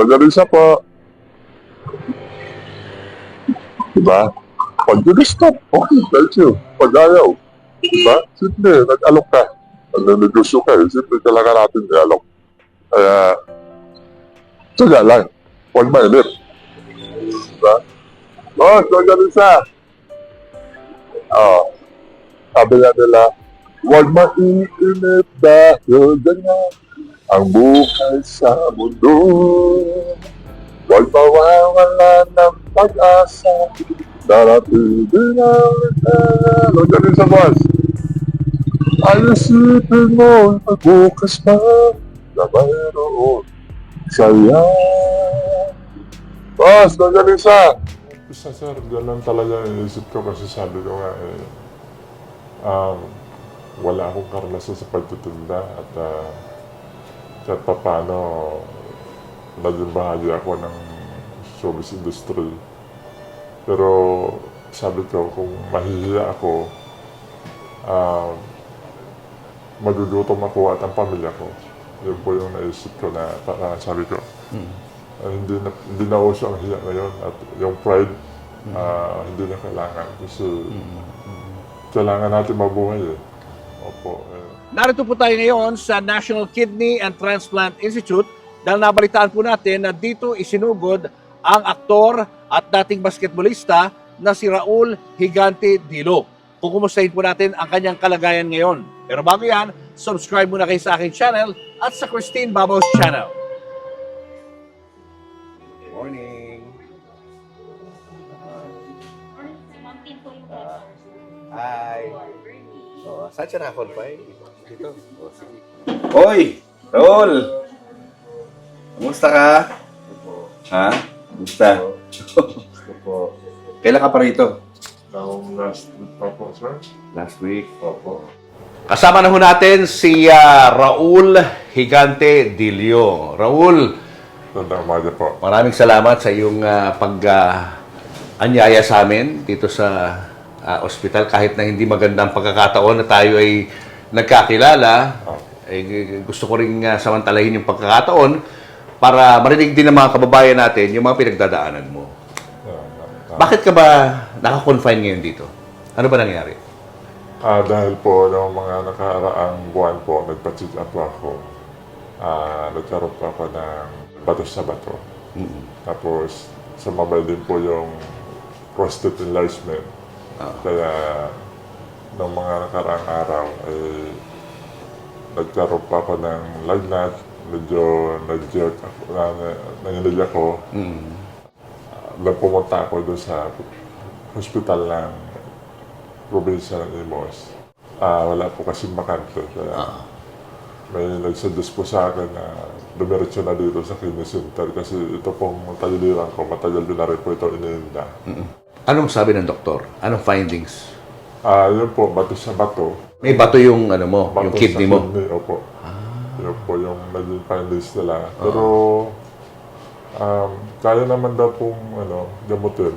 Pag-alisa po. Diba? Pag stop, okay, thank you. Pag ayaw, diba? Simple, nag-alok ka. Pag nanegosyo ka, simple talaga natin i-alok. Kaya, tsaga lang. Huwag mainit. Diba? Boss, pag-alisa. Sabi nga nila, huwag mainit dahil ganyan ang buhay sa mundo. Huwag mawawala ng pag-asa. Darating din ang litan. Huwag ganun sa boss. Ayusipin mo na bukas pa na mayroon saya. Boss, huwag ganun sa. Isa sir, ganun talaga inisip ko kasi sabi ko nga wala akong karanasan sa pagtitinda at kahit pa paano naging bahagi ako ng showbiz industry. Pero sabi ko, kung mahihiya ako, magugutom ako at ang pamilya ko. Yun po yung naisip ko na sabi ko, hindi na uso ang hiya ngayon at yung pride, hindi na kailangan kasi kailangan natin mabuhay eh. Opo. Narito po tayo ngayon sa National Kidney and Transplant Institute dahil nabalitaan po natin na dito isinugod ang aktor at dating basketballista na si Raul Higante Dilo. Kukumustahin po natin ang kanyang kalagayan ngayon. Pero bago yan, subscribe muna kayo sa aking channel at sa Christine Babos channel. Good morning. Hi. Oh, saan siya na-confine? Dito. Oh, sige. Hoy! Raul! Kumusta ka? Ha? Kumusta? Kailan ka pa rito? Last week pa po, sir. Last week. Opo. Kasama na ho natin si Raul Higante Dilo. Raul, Tandang umaga po. maraming salamat sa iyong pag-anyaya sa amin dito sa ospital. Kahit na hindi magandang pagkakataon na tayo ay nagkakilala, gusto ko rin samantalahin yung pagkakataon para marinig din ng mga kababayan natin yung mga pinagdadaanan mo. Bakit ka ba naka-confine ngayon dito? Ano ba nangyari? Dahil po ng mga nakaraang buwan po, nagpa-check up ako. Nagkaroon po ako ng bato sa bato. Tapos, sumabay din po yung prostate enlargement. Kaya, ng mga nakaraang araw, nagkaroon pa ako ng lagnat. Medyo nag-jerk ako, nanginig ako. Pumunta ako doon sa hospital ng probinsya ng Imus. Wala po kasi bakante. Kaya may nagsuggest po sa akin na dumiretso na dito sa kidney center kasi ito pong tagiliran ko, matagal din na rin po ito iniinda. Anong sabi ng doktor? Anong findings? Yun po, bato sa bato. May bato yung mo, Bato yung kidney sa mo. Kidney, opo. Yun po yung naging findings nila. Pero kaya naman daw pong gamutin.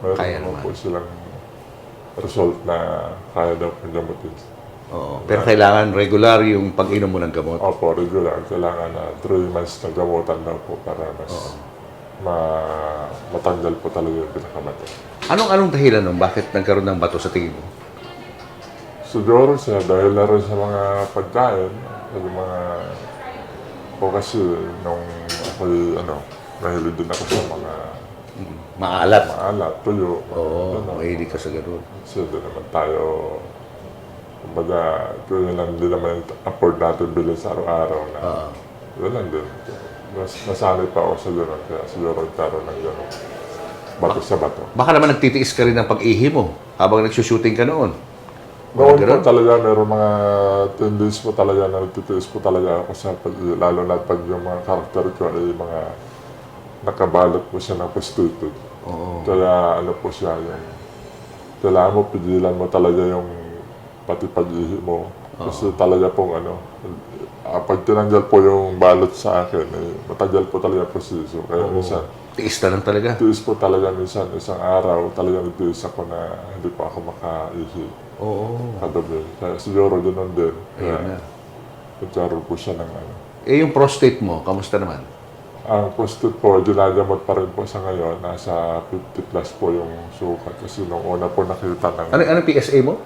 Meron Kaya naman naman. po silang result na kaya daw pong gamutin. Oo. Pero kailangan regular yung pag-inom mo ng gamot. Opo, regular. Kailangan na 3 months na gamutan daw po para mas matanggal po talaga yung pinakabato. Anong dahilan nun? Bakit nagkaroon ng bato sa tingin mo? Siguro siya dahil na rin sa mga pagkain, sa mga po kasi nung ako'y mahilig din ako sa mga Maalat. maalat, tuyo. Oo, mahilig ka sa ganun. Kasi doon naman tayo, kumbaga, ito yun lang din naman yung afford natin bilhin sa araw-araw na yun lang din. Nasanay pa ako sa gano'n, kaya siguro nagkaroon ng gano'n. Bato sa bato. Baka naman nagtitiis ka rin ng pag-ihi mo habang nagsushooting ka noon. Noon po Ganun? talaga, meron mga 10 days po talaga na nagtitiis po talaga ako sa lalo na pag yung mga karakter ko ay mga nakabalot po siya ng prostitute. Kaya po siya yung kailangan mo pigilan mo talaga yung pati pag-ihi mo. Kasi talaga pong pag tinanggal po yung balot sa akin, matagal po talaga proseso. Kaya minsan, Tiis na lang talaga. tiis po talaga minsan, isang araw talaga nagtiis ako na hindi pa ako makaihi. Oo. Kagabi. Kaya siguro ganoon din. Ayun na. Kaya nagkaroon po siya ng Eh yung prostate mo, kamusta naman? Ang prostate po, ginagamot pa rin po sa ngayon. Nasa 50 plus po yung sukat. Kasi nung una po nakita ng Anong PSA mo?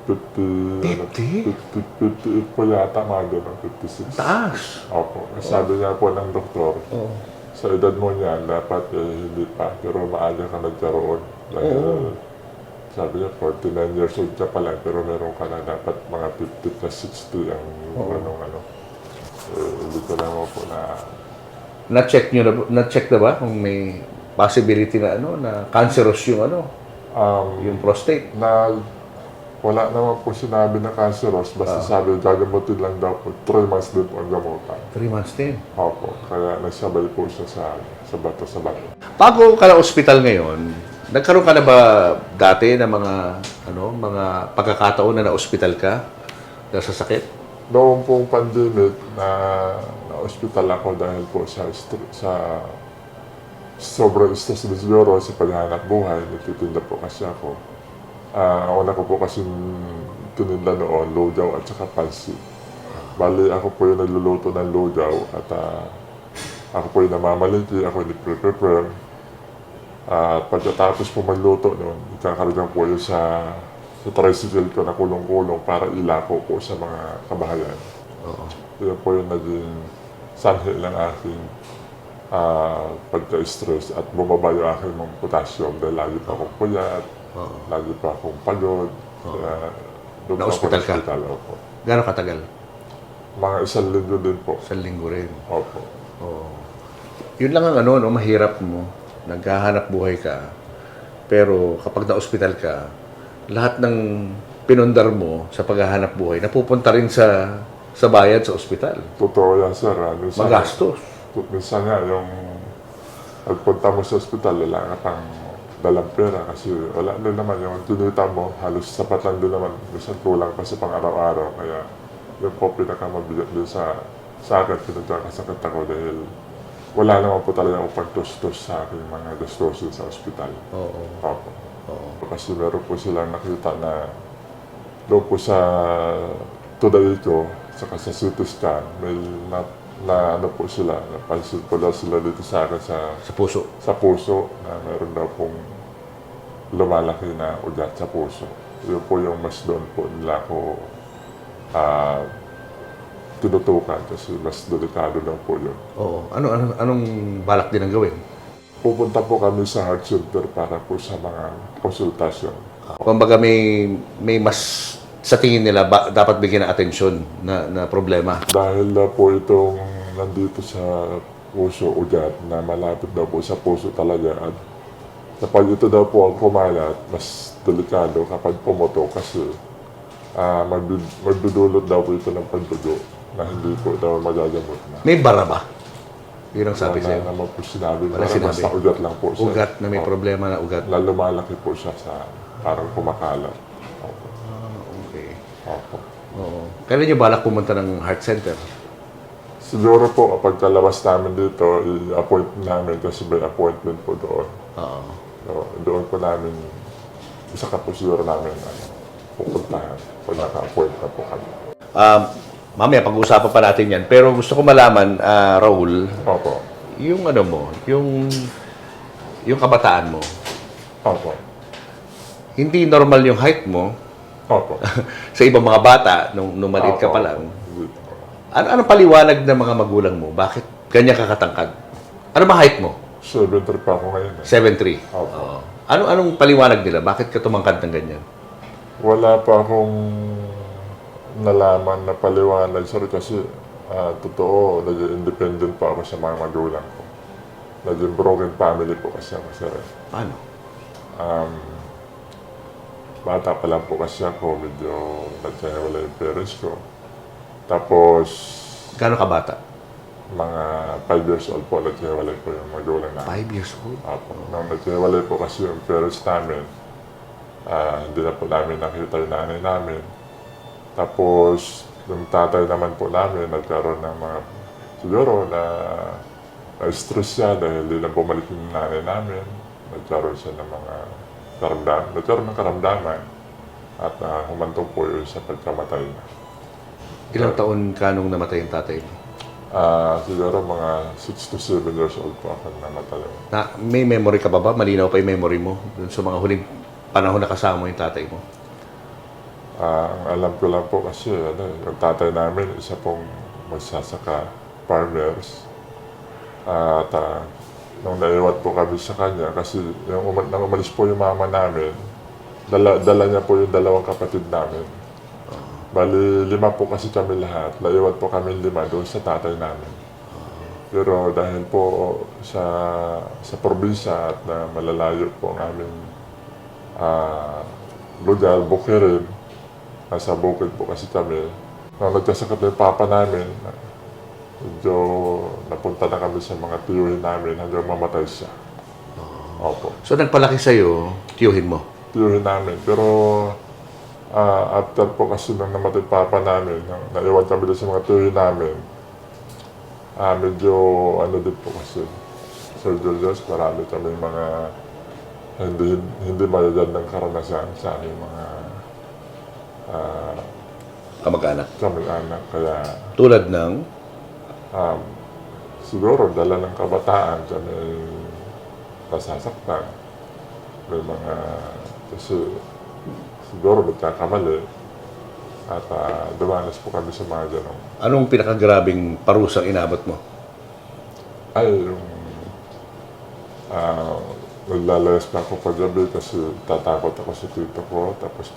50, 58 po yata, mga gano'n, 56. Taas. Opo. Sabi niya po ng doktor, Oo. sa edad mo niyan, dapat hindi pa, pero maaga ka nagkaroon. Dahil sabi niya, 49 years old ka pa lang, pero meron ka na dapat mga 50 plus 60 ang ano. Hindi ko naman po na Na-check na ba kung may possibility na na cancerous yung yung prostate? na wala naman po sinabi na cancerous, basta sabi gagamutin lang daw po, 3 months din po ang gamutan. 3 months din. Opo, kaya nagsabay po siya sa bato. Bago ka na ospital ngayon, nagkaroon ka na ba dati ng mga pagkakataon na na-ospital ka dahil sa sakit? Noong pong pandemic, na-hospital ako dahil po sa sobrang stress na siguro sa paghahanap buhay. Nagtitinda po kasi ako. Una ko po kasi tininda noon, lugaw at saka pansit. Bali, ako po yung nagluluto ng lugaw at ako po yung namamalingki, ako yung prepare. Pagkatapos po magluto noon, ikakarga po yung sa tricycle ko na kulong-kulong para ilako po sa mga kabahayan. Yun po yung naging sanhi ng aking pagka-stress at bumaba yung aking mga potassium dahil lagi pa akong puyat, lagi pa akong pagod. Doon Na-hospital ka? Opo. Gano'ng katagal? Mga 1 linggo din po. 1 linggo rin. Opo. Oo. Yun lang ang mahirap mo. Naghahanap buhay ka. Pero kapag na-ospital ka, lahat ng pinundar mo sa paghahanap buhay, napupunta rin sa bayad sa ospital. Totoo yan, sir. Magastos. Minsan nga, yung pagpunta mo sa ospital, wala ka pang dalang pera kasi wala din naman yung tinita mo, halos sapat lang din naman. Minsan kulang pa sa pang-araw-araw. Kaya yun po pinakamabigat din sa akin, pinagkakasakit ako dahil wala naman po talaga akong pagtustos sa aking mga gastosin sa ospital. Oo. Opo. Kasi meron po silang nakita na doon po sa today ko, saka sa CT scan, may na ano po sila, napansin po daw sila dito sa akin Sa puso. sa puso na meron daw pong lumalaki na ugat sa puso. Yun po yung mas doon po nila ako tinutukan kasi mas delikado daw po yun. Oo. Anong balak din ang gawin? Pupunta po kami sa heart center para po sa mga konsultasyon. Kumbaga may mas sa tingin nila dapat bigyan ng atensyon na problema. Dahil na po itong nandito sa puso, ugat, na malapit daw po sa puso talaga. At kapag ito daw po ang kumalat, mas delikado kapag pumutok kasi magdudulot daw po ito ng pagdugo na hindi po daw magagamot na. May bara ba? Yun ang sabi Wala sa'yo. naman po sinabi. Wala Parang sinabi. basta ugat lang po siya. Ugat na may Opo. problema na ugat. Na lumalaki po siya sa parang kumakalat. Opo. Okay. Opo. Oo. Kailan niyo balak pumunta ng heart center? Siguro po, pagkalabas namin dito, i-appoint namin kasi may appointment po doon. Oo. So, doon po namin, isa ka po siguro namin pupuntahan pag naka-appoint na po kami. Mamaya pag-uusapan pa natin yan. Pero gusto ko malaman, Raul, Opo. yung yung kabataan mo, Opo. hindi normal yung height mo Opo. sa ibang mga bata nung maliit ka pa lang. Ano paliwanag ng mga magulang mo? Bakit ganyan ka katangkad? Ano ba height mo? 7'3" pa ako ngayon. 7'3". Opo. Oo. Anong paliwanag nila? Bakit ka tumangkad ng ganyan? Wala pa akong nalaman na paliwanag, sir, kasi totoo, naging independent pa ako sa mga magulang ko. Naging broken family po kasi ako, sir. Paano? Bata pa lang po kasi ako, medyo nagkawala yung parents ko. Tapos, Gano'n ka bata? mga 5 years old po, nagkawala po yung magulang namin. 5 years old? Apo. Nang nagkawala po kasi yung parents namin, hindi na po namin nakita yung nanay namin. Tapos, yung tatay naman po namin, nagkaroon ng mga, siguro na stress siya dahil hindi na bumalik yung nanay namin. Nagkaroon siya ng mga karamdaman at humantong po yun sa pagkamatay na. Ilang taon ka nung namatay yung tatay mo? Siguro mga 6 to 7 years old po ako namatay. May memory ka ba ba? Malinaw pa yung memory mo dun sa mga huling panahon na kasama mo yung tatay mo? Ang alam ko lang po kasi, yung tatay namin, isa pong magsasaka, farmers. At nung naiwan po kami sa kanya, kasi nang umalis po yung mama namin, dala niya po yung dalawang kapatid namin. Bali, 5 po kasi kami lahat. Naiwan po kami 5 doon sa tatay namin. Pero dahil po sa probinsya at na malalayo po ang aming lugar, Bukirin, nasa bukid po kasi kami. Nung nagkasakit na yung papa namin, medyo napunta na kami sa mga tiyuhin namin hanggang mamatay siya. Opo. So nagpalaki sa'yo, tiyuhin mo. Tiyuhin namin. Pero after po kasi nung namatay papa namin, naiwan kami doon sa mga tiyuhin namin, medyo ano din po kasi, Sir Julius, marami kami mga hindi mayayad ng karanasan sa aming mga Kamag-anak. kamag-anak. Kaya Tulad ng, siguro dala ng kabataan kami nasasaktan. May mga, kasi siguro nagkakamali at dumanas po kami sa mga ganong. anong pinakagrabing parusang inabot mo? Ay, yung naglalayas pa ako paggabi kasi tatakot ako sa tito ko. Tapos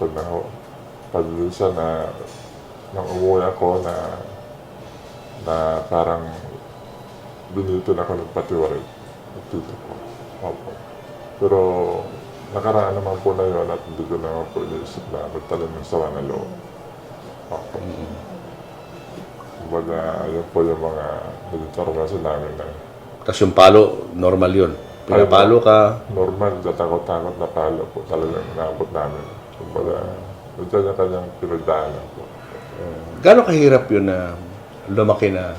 pag minsan nang umuwi ako na parang binito na ako ng patiwarin ng tito ko. Opo. Pero nakaraan naman po na yun at hindi ko naman po iniisip na magtala ng sawa na loob. Opo. Kumbaga, ayun po yung mga naging karanasan namin na Tapos yung palo, normal yun. Pinapalo ka, normal, katakot-takot na palo po talagang naabot namin. Kumbaga, yung kanya-kanyang pinagdaanan po. gano'ng kahirap yun na lumaki na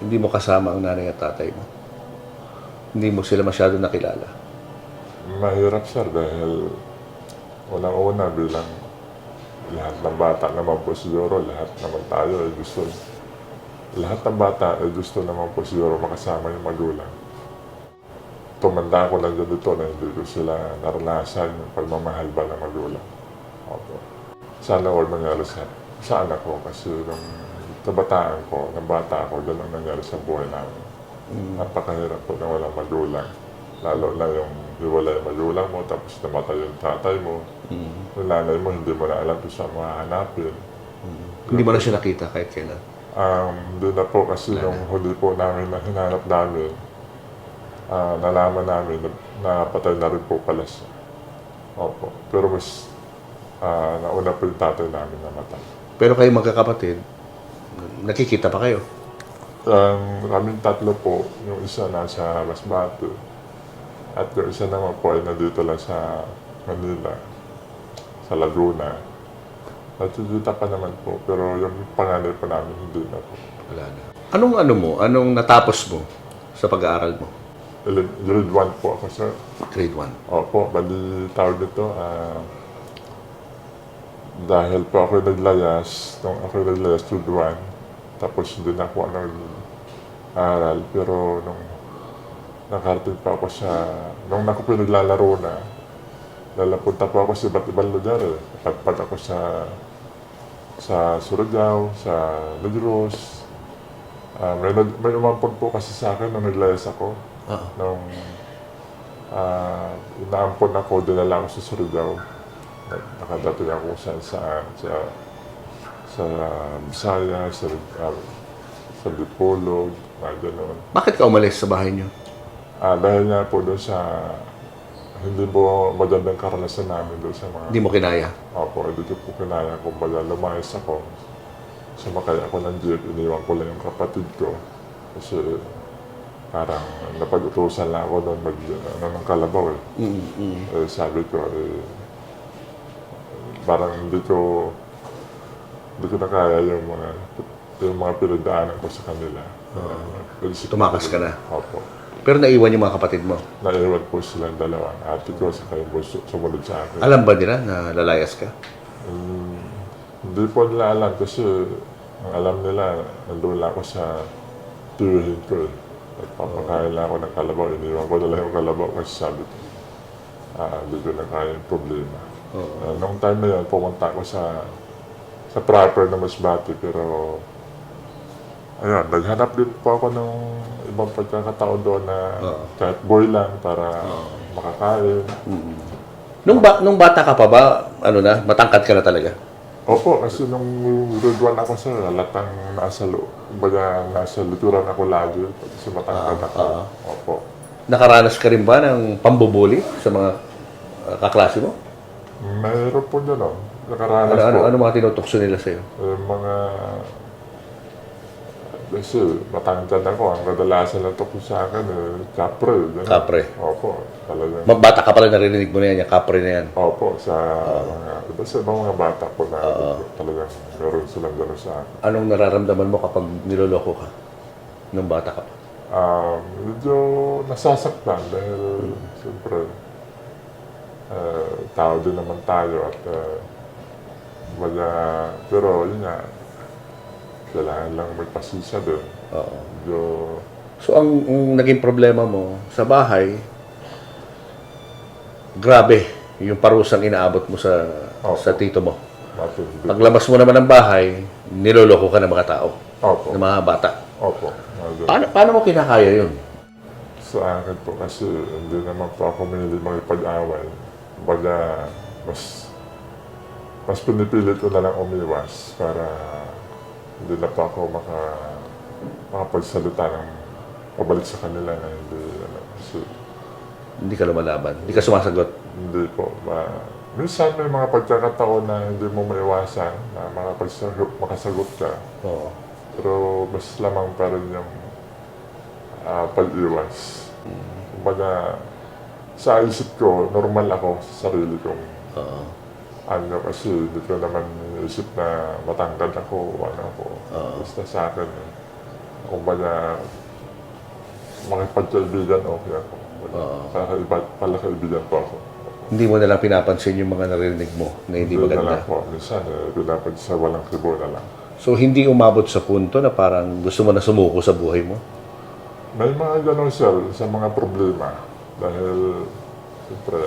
hindi mo kasama ang nanay at tatay mo? Hindi mo sila masyado nakilala. Mahirap sir dahil unang-una bilang lahat ng bata naman po siguro, lahat naman tayo ay gusto, lahat ng bata ay gusto naman po siguro makasama yung magulang. Tumanda ko lang dito na hindi ko sila naranasan yung pagmamahal ba ng magulang. Opo. Sana all mangyari sa anak ko kasi nung kabataan ko, ng bata ako, ganun nangyari sa buhay namin. Napakahirap po na walang magulang. Lalo na yung hiwalay yung magulang mo, tapos namatay yung tatay mo. Yung nanay mo, hindi mo na alam kung saan mahanapin. Hindi mo na siya nakita kahit kailan. Hindi na po kasi yung huli po namin na hinanap namin, nalaman namin na patay na rin po pala siya. Opo. Pero mas nauna po yung tatay namin namatay. Pero kayo magkakapatid, nakikita pa kayo. Kaming tatlo po, yung isa nasa Masbate at yung isa naman po ay nandito lang sa Manila, sa Laguna. Nakikita pa naman po, pero yung panganay po namin hindi na po. Wala na. Anong natapos mo sa pag-aaral mo? Grade 1 po ako, sir. Grade 1. Opo, bali tawag dito, dahil po ako naglayas, nung ako naglayas grade 1, tapos hindi na ako nag-aral, pero nung nakarating pa ako nung ako po naglalaro na, lalapunta po ako sa iba't ibang lugar eh. Pagpag ako sa Surigao, sa Negros. May umampon po kasi sa akin nung naglayas ako. Nung inaampon ako, dinala ako sa Surigao. Nakadating ako sa Bisaya, sa Dipolog, mga gano'n. Bakit ka umalis sa bahay niyo? Dahil nga po doon sa hindi po magandang karanasan namin doon sa mga... Hindi mo kinaya? Opo, hindi ko po kinaya. Kumbaga, lumayas ako. Sumakay ako ng jeep, iniwan ko lang yung kapatid ko. Kasi parang napag-utusan lang ako doon ng Kalabaw eh. Sabi ko, parang hindi ko na kaya yung mga pinagdaanan ko sa kanila. Tumakas ka na? Opo. Pero naiwan yung mga kapatid mo. Naiwan po silang dalawa. Ate ko sa kayo po sumunod sa akin. Alam ba nila na lalayas ka? Hindi po nila alam kasi ang alam nila, nandun lang ako sa tiyuhin ko eh. Nagpapakain lang ako ng kalabaw. Iniwan ko na lang yung kalabaw kasi sabi ko, hindi ko na kaya yung problema. Nung time na yun, pumunta ako sa proper na Masbate, pero ayun, naghanap din po ako ng ibang pagkakataon doon na kahit boy lang para makakain. Nung bata ka pa ba, ano na, matangkad ka na talaga? Opo, kasi nung grade 1 ako sir, halatang nasa lituran ako lagi. Kasi matangkad ako. Opo. Nakaranas ka rin ba ng pambubuli sa mga kaklase mo? Mayroon po gano'n. Nakaranas po. Ano mga tinutukso nila sa'yo? Kasi matangkad ako. Ang kadalasan na tukso sa akin, kapre. Ganun. Kapre. Opo, talagang. Bata ka pala narinig mo na yan, yung kapre na yan. Opo, sa mga bata po na talagang meron silang gano'n sa akin. Anong nararamdaman mo kapag niloloko ka nung bata ka pa? Medyo nasasaktan dahil siyempre tao din naman tayo at pero yun nga, kailangan lang magpasisa din. Medyo, So ang naging problema mo sa bahay, grabe yung parusang inaabot mo sa tito mo. matindi. Paglabas mo naman ng bahay, niloloko ka ng mga tao, Opo. ng mga bata. Opo. Paano mo kinakaya yun? Sa akin po kasi hindi naman po ako minili makipag-away. Baga, mas pinipilit ko na lang umiwas para hindi na po ako makapagsalita ng pabalik sa kanila na hindi, kasi Hindi ka lumalaban, hindi ka sumasagot. hindi po. Minsan may mga pagkakataon na hindi mo maiwasan na makasagot ka. Oo. Pero mas lamang pa rin yung pag-iwas. Kumbaga, sa isip ko, normal ako sa sarili kong kasi hindi ko naman isip na matangkad ako, Basta sa akin, kumbaga, makipagkaibigan, okay ako. Palakaibigan po ako. Hindi mo nalang pinapansin yung mga naririnig mo na hindi Na maganda. lang po. Minsan, pinapansin sa walang kibo na lang. So hindi umabot sa punto na parang gusto mo na sumuko sa buhay mo? May mga ganun sir sa mga problema. Dahil, siyempre,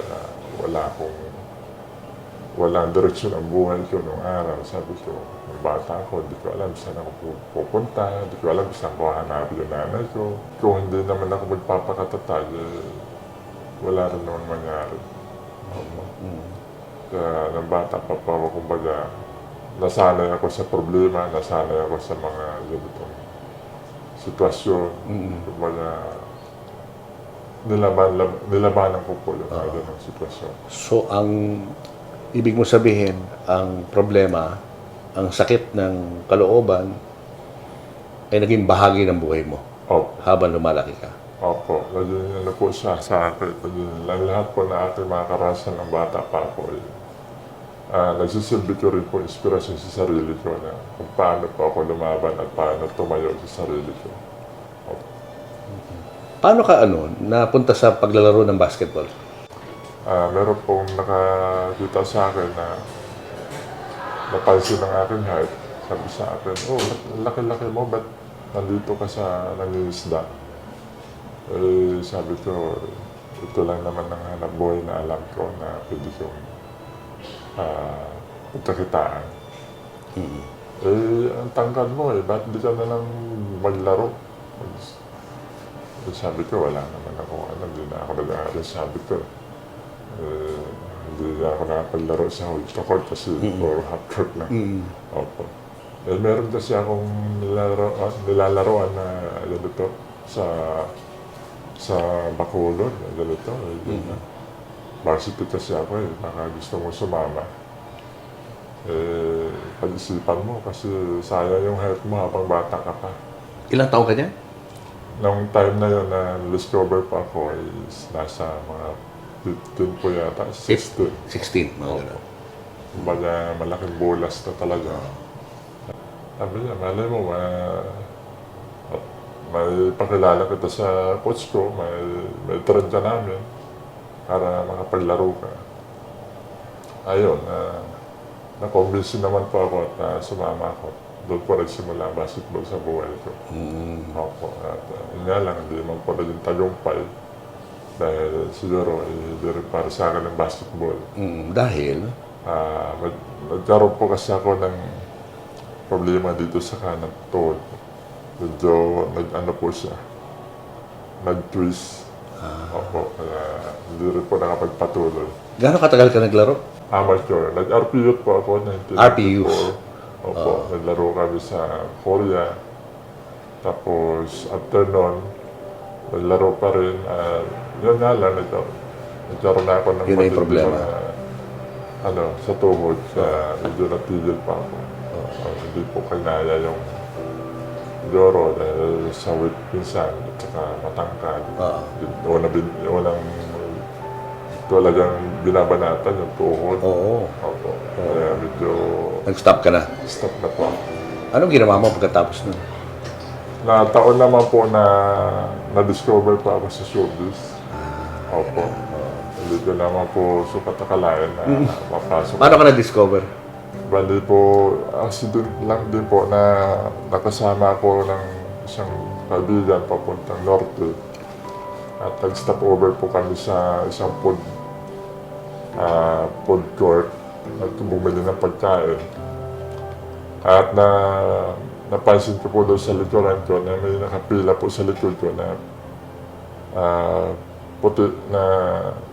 walang direksyon ang buhay ko nung araw. Sabi ko, nung bata ako, hindi ko alam saan ako pupunta, hindi ko alam saan ko hanapin yung nanay ko. Kung hindi naman ako magpapakatatag, wala rin naman mangyari. Kaya nung bata pa po ako, kumbaga, nasanay ako sa problema, nasanay ako sa mga ganitong sitwasyon. Kumbaga, nilabanan ko po yung mga ganitong sitwasyon. So ang ibig mo sabihin, ang problema, ang sakit ng kalooban ay naging bahagi ng buhay mo Opo. habang lumalaki ka. Opo, naging ano po siya sa akin. Lahat po na aking mga karasan ng bata pa ako, nagsisilbi ko rin po inspirasyon sa sarili ko na kung paano po ako lumaban at paano tumayo sa sarili ko. Opo. Paano ka napunta sa paglalaro ng basketball? Meron pong nakakita sa akin na napansin ng aking height. Sabi sa akin, laki-laki mo, ba't nandito ka sa nangingisda? Sabi ko, ito lang naman ang hanap buhay na alam ko na pwede kong pagkakitaan. Ang tangkad mo ba't di ka na lang maglaro? Sabi ko, wala naman ako, hindi na ako nag-aaral. Sabi ko, hindi na ako nakapaglaro sa ultra court kasi puro half court lang. Opo. Meron kasi akong nilalaroan na ganito sa Bacolod, ganito. Varsity kasi ako baka gusto mo sumama. Pag-isipan mo kasi sayang yung health mo habang bata ka pa. Ilang taon ka niya? Nung time na yun na discover pa ako nasa mga 15 po yata, 16. 16, mga gano'n. Kumbaga malaking bulas na talaga. Sabi niya, malay mo, may pakilala kita sa coach ko, may trend ka namin para makapaglaro ka. Ayun, na-convince naman po ako at sumama ako. doon po nagsimula ang basketball sa buhay ko. Opo. At yun nga lang, hindi naman po naging tagumpay. Dahil siguro, hindi rin para sa akin ang basketball. Dahil? Nagkaroon po kasi ako ng problema dito sa kanang tuhod. Medyo nag-ano po siya, nag-twist. Opo, kaya hindi rin po nakapagpatuloy. Gaano katagal ka naglaro? Amateur. Nag-RP youth po ako, RP youth? 1994. Opo, naglaro kami sa Korea. Tapos, after nun, naglaro pa rin. Yun nga lang, nagkaroon na ako ng Yun na yung problema. sa tuhod. Medyo natigil pa ako. Hindi po kinaya yung Joro dahil sa weight pinsan at saka matangkad. Unang talagang binabanatan yung tuhod. Oo. Opo. Kaya medyo Nag-stop ka na. stop na po ako. Anong ginawa mo pagkatapos nun? Taon naman po na na-discover pa ako sa showbiz. Opo. Hindi ko naman po sukat akalain na mapasok. Paano ka na-discover? Bali po, accident lang din po na nakasama ako ng isang kaibigan papuntang Norte. At nag-stop over po kami sa isang food court at bumili ng pagkain. At napansin ko po doon sa likuran ko na may nakapila po sa likod ko na puti na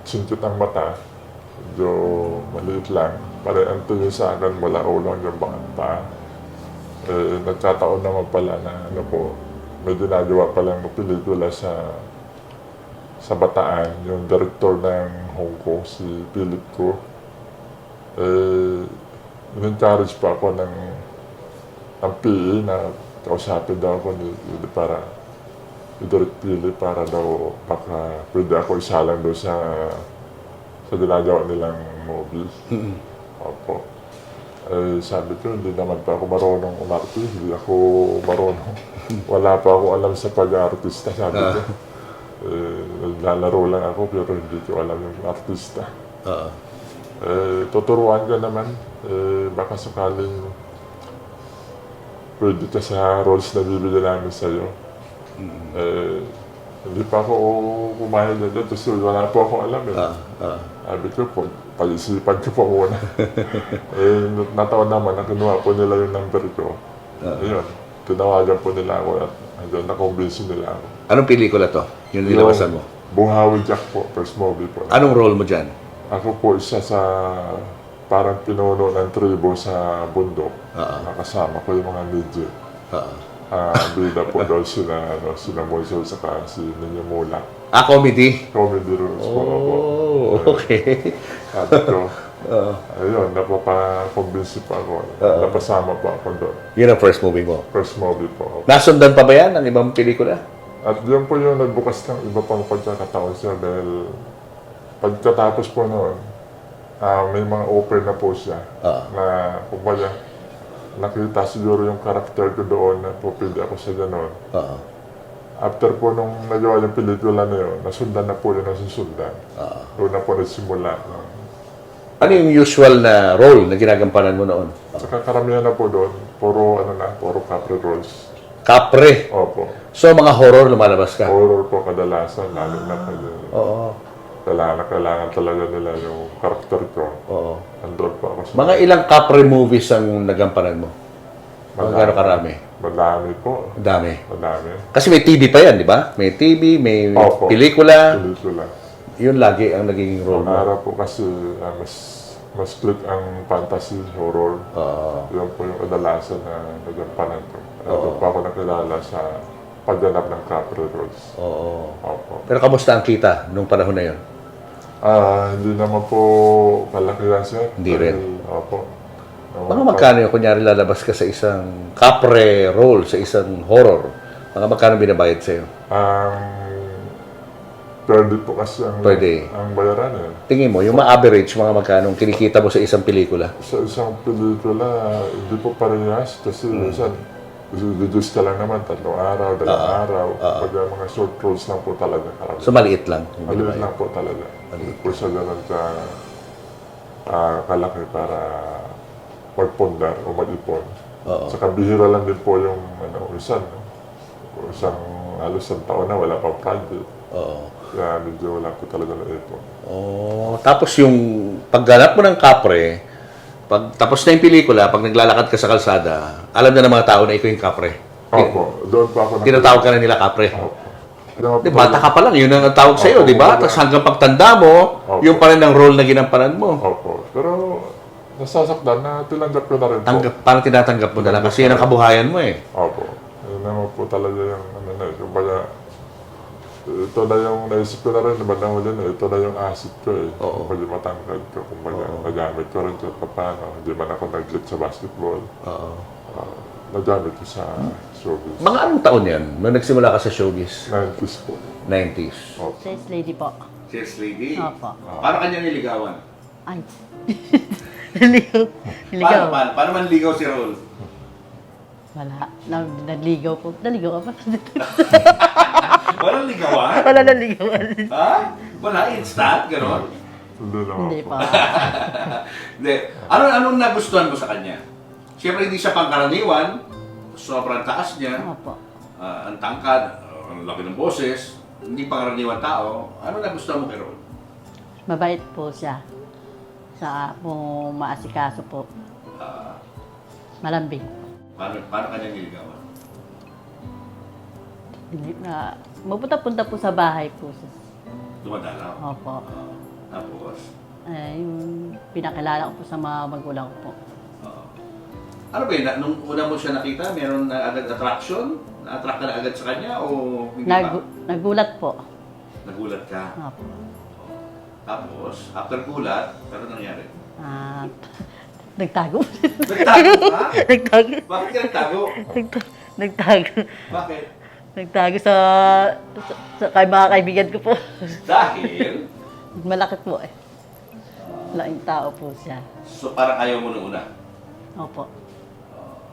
sintot ang mata. Medyo maliit lang. Para ang tingin sa akin mula ulo hanggang baka. Nagkataon naman pala na may ginagawa palang pelikula sa Bataan, yung director ng Hong Kong, si Philip Ko. In-encourage pa ako ng PE na kausapin daw ako ni para Direct Philip para daw baka pwede ako isalang doon sa ginagawa nilang movies. Opo. Sabi ko, hindi naman pa ako marunong umarte. Hindi ako marunong. Wala pa ako alam sa pag-artista, sabi ko. Naglalaro lang ako pero hindi ko alam yung artista. Tuturuan ka naman. Baka sakaling pwede ka sa roles na bibili namin sa'yo. Hindi pa ako kumain na dyan. Tapos wala po ako alam. Sabi ko po, pag-isipan ko po muna. Nataon naman na kinuha po nila yung number ko. Ayun, tinawagan po nila ako at hanggang na-convince nila ako. Anong pelikula to? Yung nilabasan mo? Buhawi Jack po, first movie po. Anong role mo dyan? Ako po isa sa parang pinuno ng tribo sa bundok. Nakasama ko yung mga midget. Bida po daw sila Moiso saka si Niño Mula. Comedy? Comedy roles po ako. Okay. Sabi ko, ayun, napapa-convince pa ako. Napasama pa ako doon. Yun ang first movie mo. First movie po ako. Nasundan pa ba yan ang ibang pelikula? At yun po yung nagbukas ng iba pang pagkakataon siya dahil pagkatapos po noon, may mga offer na po siya na kumbaga nakita siguro yung karakter ko doon na pupili ako sa gano'n. After po nung nagawa yung pelikula na yun, nasundan na po yun ang susundan. Doon na po nagsimula. Ano yung usual na role na ginagampanan mo noon? Saka karamihan na po doon, puro capri roles. Kapre. Opo. So mga horror lumalabas ka? Horror po kadalasan, lalo na pag Oo. kailangan talaga nila yung karakter ko. Oo. Andun po ako sa... Mga ilang kapre movies ang nagampanan mo? Mga gano'ng karami? Madami po. Dami. Madami. Kasi may TV pa yan, di ba? May TV, may Opo. pelikula. Pelikula. Yun lagi ang nagiging role mo. Pangarap po kasi mas click ang fantasy, horror. Yun po yung kadalasan na nagampanan ko. Doon pa ako nakilala sa pagganap ng capri roles. Oo. Opo. Pero kamusta ang kita nung panahon na yun? Hindi naman po kalakihan siya. Hindi rin. Opo. Mga magkano yung kunyari lalabas ka sa isang kapre role, sa isang horror? Mga magkano binabayad sa'yo? Per day po kasi Per day. ang bayaran eh. Tingin mo, yung ma-average, mga magkano kinikita mo sa isang pelikula? Sa isang pelikula, hindi po parehas kasi minsan reduce ka lang naman, 3 araw, 2 araw. Pag mga short roles lang po talaga. So maliit lang. yung Maliit binabayad. lang po talaga. Hindi po siya ganun kalaki para magpundar o mag-ipon. Oo. Saka bihira lang din po yung isang halos isang taon na wala pang project. Oo. Kaya medyo wala po talaga na ito. Oh, tapos yung pagganap mo ng kapre, pag tapos na yung pelikula, pag naglalakad ka sa kalsada, alam na ng mga tao na ikaw yung kapre. Opo, doon pa ako Tinatawag ka na nila kapre. Opo. Di, bata ka pa lang, yun ang tawag sa'yo, Opo, di ba? opo. Tapos hanggang pagtanda mo, Opo. yung pa rin ang role na ginampanan mo. Opo. Pero nasasaktan na tinanggap ko na rin po. Parang tinatanggap mo na lang kasi yan ang kabuhayan mo eh. Opo. Yun naman po talaga yung kumbaga, ito na yung naisip ko na rin, naman na huli na, ito na yung asset ko eh. Oo. Kumbaga matangkad ko, kumbaga nagamit ko rin kahit paano. Hindi man ako nag-lit sa basketball. Oo. Nagamit ko sa showbiz. Mga anong taon yan nung nagsimula ka sa showbiz? 90s po. 90s. Opo. Sales lady po. Sales lady? Opo. Paano kanya niligawan? Ay. Naligaw. Naligaw. Paano man ligaw si Raul? Wala. Nagligaw po. Naligaw ka pa. Walang ligawan? Wala naligawan. Ha? Wala, instant, gano'n? Hindi naman Hindi po. pa. Hindi. Anong nagustuhan mo sa kanya? Siyempre hindi siya pangkaraniwan. Sobrang taas niya. Opo. Ang tangkad, ang laki ng boses. Hindi pangkaraniwan tao. Ano nagustuhan mo kay Raul? Mabait po siya. Sa po maasikaso po. Malambing. Paano kanya niligawan? Hindi na. Mapunta-punta po sa bahay po siya. Dumadalaw. Opo. Tapos, Yung pinakilala ko po sa mga magulang ko po. ano ba yun? Nung una mo siya nakita, meron na agad attraction? Na-attract ka na agad sa kanya o hindi pa? Nagulat po. Nagulat ka. Opo. Tapos, after gulat, ano nangyari? At nagtago. Nagtago ka? Nagtago. Bakit ka nagtago? Nagtago. Bakit? Nagtago sa kay mga kaibigan ko po. Dahil, Malaki po eh. Malaking tao po siya. so parang ayaw mo nung una. Opo.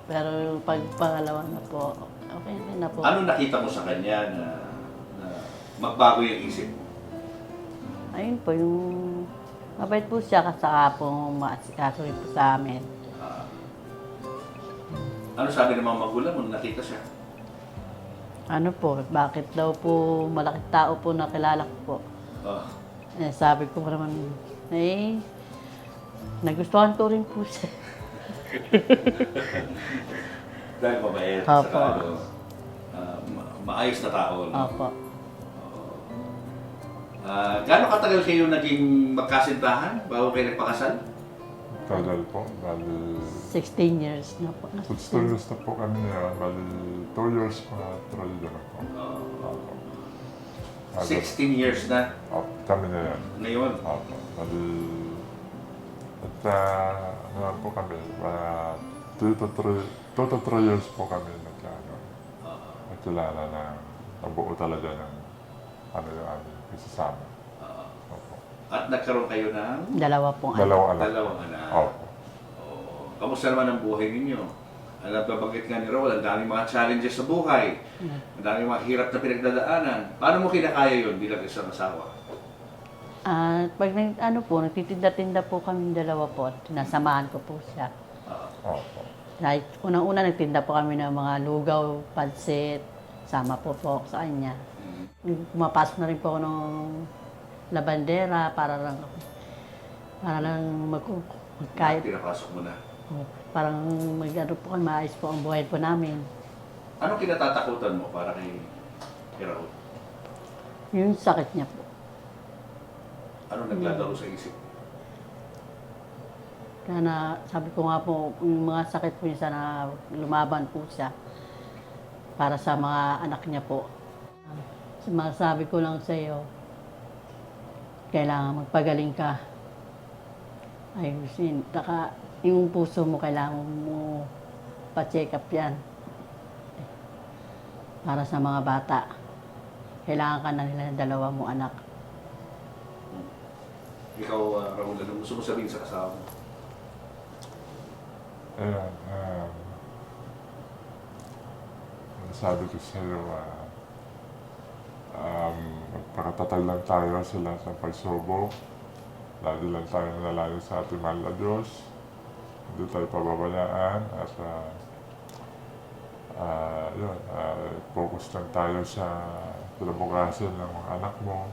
Pero pag pangalawa na po, okay na po. Ano nakita mo sa kanya na magbago yung isip mo? Ayun po, yung mabait po siya kasaka po maasikaso rin po sa amin. Ano sabi ng mga magulang mo nung nakita siya? Ano po, bakit daw po malaking tao po na kilala ko po. Oh, Eh, sabi ko naman, nagustuhan ko rin po siya. dahil mabait, Opo. saka maayos na tao. No? Opo. Gaano katagal kayo naging magkasintahan bago kayo nagpakasal? Tagal po. Bali, 16 years na po. 2 years na po kami ngayon. Bali, 2 years pa try na po. Opo. 16 years na Opo, kami na yan. ngayon. Opo. Bali, at naman po kami, 2 to 3 years po kami nagkilala na nabuo talaga ng ano yung aming kasasama. Opo. At nagkaroon kayo ng Dalawa pong anak. Dalawang anak. dalawang anak. Opo. Kamusta naman ang buhay ninyo? Alam nabanggit nga ni Raul, ang daming mga challenges sa buhay. Ang daming mga hirap na pinagdadaanan. Paano mo kinakaya yun bilang isang asawa? At pag nagtitinda-tinda po kami dalawa po at sinasamahan ko po siya. Opo. Like, unang-una nagtinda po kami ng mga lugaw, pansit, sama po ako sa kanya. Pumapasok na rin po ako ng labandera para lang magkaya. Pinapasok mo na. Parang mag-ano po kami, maayos po ang buhay po namin. Ano kinatatakutan mo para kay Raul? Yung sakit niya po. Ano naglalaro sa isip? Kaya na, sabi ko nga po, yung mga sakit po niya sana lumaban po siya para sa mga anak niya po. Masabi ko lang sa iyo, kailangan magpagaling ka. Ayusin. Saka yung puso mo, kailangan mo pa-check up yan. Para sa mga bata. Kailangan ka na nila ng dalawa mo anak. Ikaw, Raul, ano gusto mo sabihin sa kasama mo? Ayan. Sabi ko sa'yo, magpakatatag lang tayo sa lahat ng pagsubok. Lagi lang tayo nalalayo sa ating mahal na Diyos. Hindi tayo pababayaan at Yun, focus lang tayo sa kinabukasan ng mga anak mo.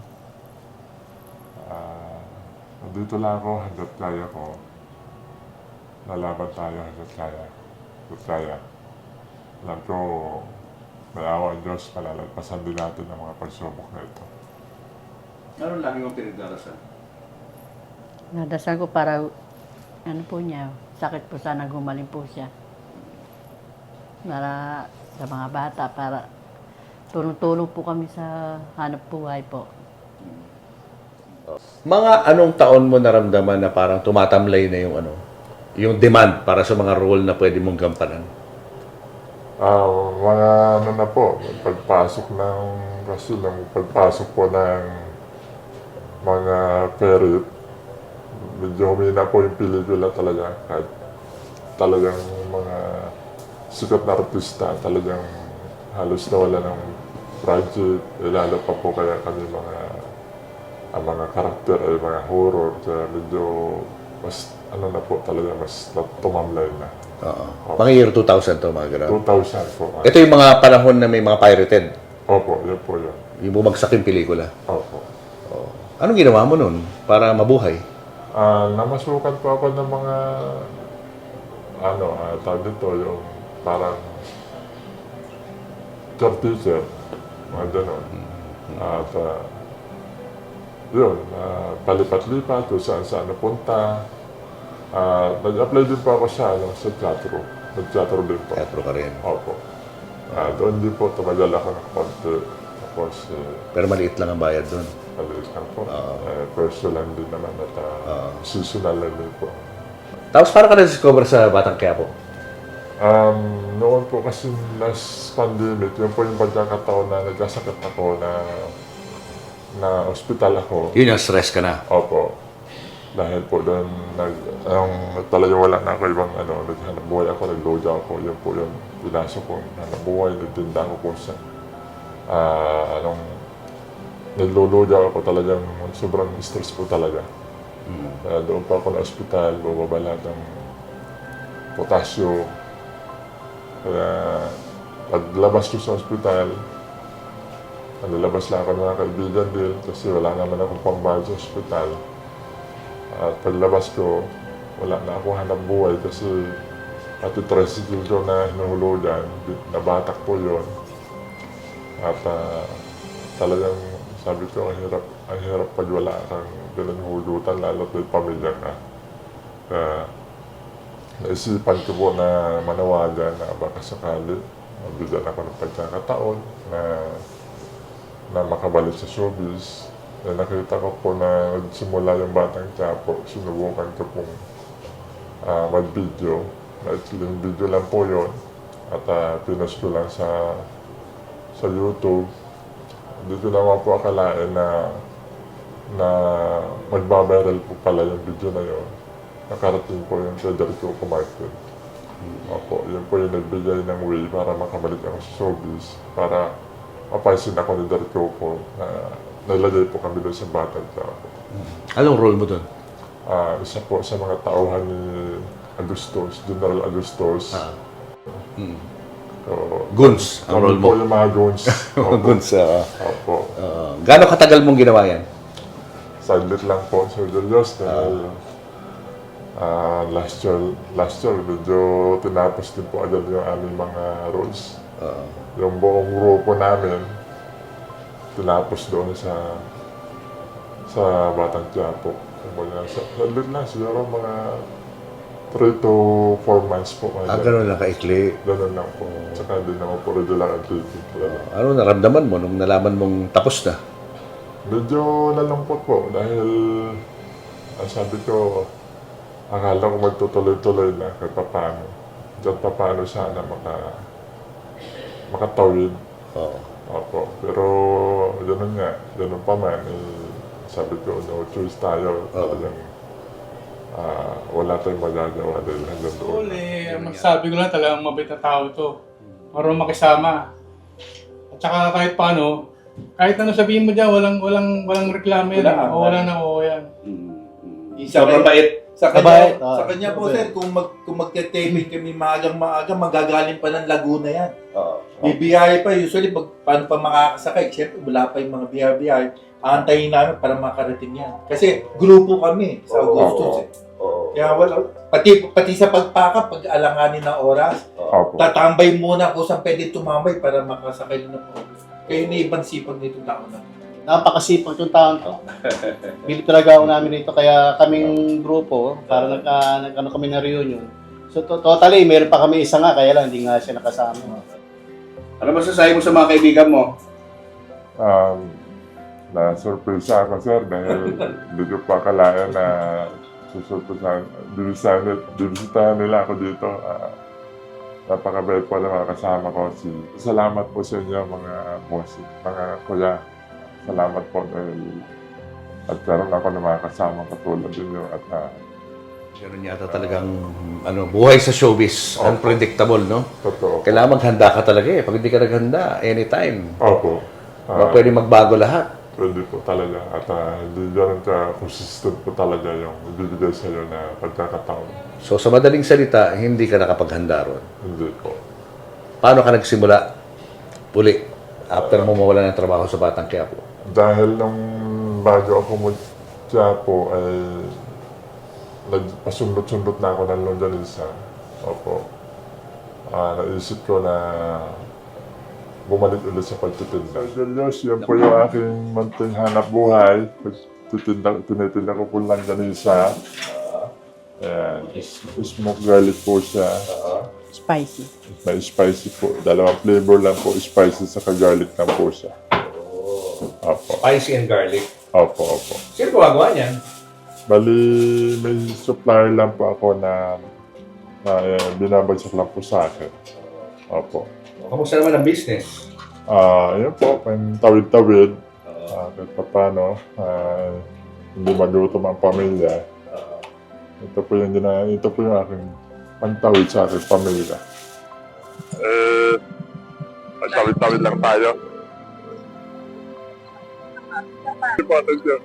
Nandito lang ako hanggat kaya ko. Lalaban tayo hanggat kaya. Hanggat kaya. Alam ko, may awa ang Diyos, palalagpasan din natin ang mga pagsubok na ito. Ano lagi mong pinagdarasal? Nadasal ko para, ano po niya, sakit po sana gumaling po siya. Para sa mga bata, para tulong-tulong po kami sa hanap buhay po. Mga anong taon mo naramdaman na parang tumatamlay na yung demand para sa mga role na pwede mong gampanan? Mga ano na po, pagpasok po ng mga perit, medyo humina po yung pelikula talaga. Kahit talagang mga sikat na artista, talagang halos nawala ng project. Lalo pa po kaya kami ang mga karakter ay mga horror. Kaya medyo mas ano na po talaga, mas tumamlay na. Oo. Mga year 2000 to, mga gano'n. 2000 po. Ito yung mga panahon na may mga pirated. Opo, yun po yun. Yung bumagsak yung pelikula. Opo. Anong ginawa mo nun para mabuhay? Namasukan po ako ng mga tawag dito, yung parang church teacher, mga gano'n. At yun, palipat-lipat kung saan-saan napunta. Nag-apply din po ako sa teatro. Nag-teatro din po. Teatro ka rin. Opo. Doon din po, tumagal ako ng konti. Tapos, Pero maliit lang ang bayad doon. maliit lang po. Personal din naman at seasonal lang din po. Tapos para ka na-discover sa Batang Quiapo? Noon po kasi last pandemic, yun po yung pagkakataon na nagkasakit ako na ospital ako. Yun yung stress ka na. Opo. Dahil po doon, talagang wala na ako ibang naghanap buhay ako, nagloja ako. Yun po yung pinasok ko, hanap buhay, nagtinda ko po sa nagluluja ako talagang sobrang stress po talaga. Kaya doon pa ako na ospital, bumaba lahat ng potasyo. Kaya paglabas ko sa ospital, nalabas lang ako ng mga kaibigan din kasi wala naman akong pambayad sa ospital. At paglabas ko, wala na ako hanap buhay kasi pati tricycle ko na hinuhulugan, nabatak po yun. At talagang sabi ko, ang hirap pag wala kang ganun hulutan, lalo at may pamilya ka. Kaya naisipan ko po na manawagan na baka sakali, mabigyan ako ng pagkakataon na makabalik sa showbiz. Nakita ko po na nagsimula yung Batang Quiapo, sinubukan ko pong mag-video. Yung video lang po yun. At pinost ko lang sa YouTube. Hindi ko naman po akalain na magbabiral po pala yung video na yun. Nakarating po yung Federico Martin. Opo, yun po yung nagbigay ng way para makabalik ako sa showbiz. Para mapaisin ako ni Federico po na nalagay po kami doon sa Batang Quiapo. Anong role mo doon? Isa po sa mga tauhan ni Agustos, General Agustos. So, Guns, ang role kami mo. po yung mga goons. Opo. Guns, Opo. Gano'ng katagal mong ginawa yan? Saglit lang po, Sir Delios, dahil last year, medyo tinapos din po agad yung aming mga roles. Yung buong grupo namin, tinapos doon sa Batang Quiapo. Saglit lang, siguro mga 3 to 4 months po. Gano'n lang kaikli. Ganun lang po. Tsaka din naman po regular activity po. Ano naramdaman mo nung nalaman mong tapos na? Medyo nalungkot po dahil sabi ko, akala ko magtutuloy-tuloy na kahit paano. Kahit paano sana makatawid. Opo. Pero gano'n nga, gano'n pa man. Sabi ko, no choice tayo. Talagang wala tayong magagawa dahil hanggang doon. Magsabi ko lang talagang mabait na tao to. Marunong makisama. At saka kahit paano, kahit ano sabihin mo dyan, walang reklamo yan. O wala na oo yan. Sobrang bait. Sa Sabay, kanya, sa kanya po, sir, kung magte-taping kami maagang-maaga, magagaling pa ng Laguna yan. Bibiyahe pa, usually, paano pa makakasakay? Siyempre, wala pa yung mga biyahe-biyahe. Aantayin namin para makarating yan. Kasi grupo kami sa Augustus. Kaya wala, pati sa pagpaka, pag-alanganin ng oras, Opo. tatambay muna kung saan pwede tumambay para makasakay na po. Kaya may ibang sipag nito tao na. Napakasipag yung taon to. Bili talaga ako namin dito, kaya kaming grupo, para nag-ano kami na reunion. So totally, meron pa kami isa nga, kaya lang hindi nga siya nakasama. Ano masasabi mo sa mga kaibigan mo? Na-surprise ako, sir, dahil hindi ko pa akalain na bibisitahan nila ako dito. Napakabait po na mga kasama ko. Salamat po sa inyo, mga boss, mga kuya. Salamat po dahil at meron ako na mga kasama katulad ninyo at Ganun yata talagang buhay sa showbiz. Unpredictable, no? totoo. Kailangan maghanda ka talaga eh. Pag hindi ka naghanda, anytime. Opo. Pwede magbago lahat. Pwede po talaga. At hindi ganun ka-consistent po talaga yung ibibigay sa iyo na pagkakataon. So sa madaling salita, hindi ka nakapaghanda ron. Hindi po. Paano ka nagsimula uli after mo mawala ng trabaho sa Batang Quiapo? Dahil nung bago ako po ay nagpasundot-sundot na ako ng longganisa. Opo. Naisip ko na bumalik ulit sa pagtitinda. Diyos, yan po yung aking munting hanap buhay. Tinitinda ko po longganisa. Ayan. Smoke garlic po siya. Spicy. May spicy po. Dalawang flavor lang po. Spicy sa garlic lang po siya. Opo. Spicy and garlic. Opo, opo. Sino gumagawa niyan? Bali, may supplier lang po ako na binabagsak lang po sa akin. Opo. Kamusta naman ang business? Yun po, may tawid-tawid. Kahit pa paano, hindi magutom ang pamilya. Ito po yung aking pantawid sa aking pamilya. Tawid-tawid lang tayo. Sige po, thank you.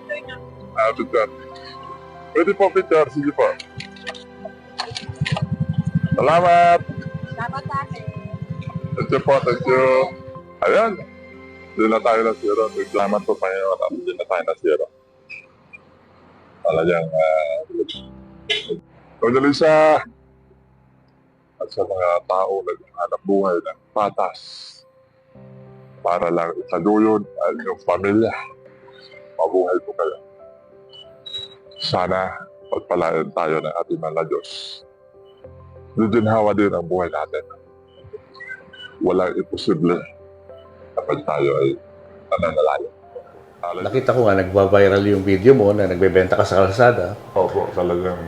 Picture. Pwede po picture, sige po. Salamat! Dapat ate. Thank you po, thank you. Ayan. Hindi na tayo na zero. Salamat po pa yun. Hindi na tayo na zero. Talagang, Lisa. At sa mga tao na hanap buhay ng patas para lang isaluyod ang iyong pamilya. Mabuhay po kayo. Sana pagpalain tayo ng ating mga Diyos. Nidinhawa din ang buhay natin. Walang imposible kapag tayo ay nananalaya. Nakita ko nga, nagba-viral yung video mo na nagbebenta ka sa kalsada. Opo, talagang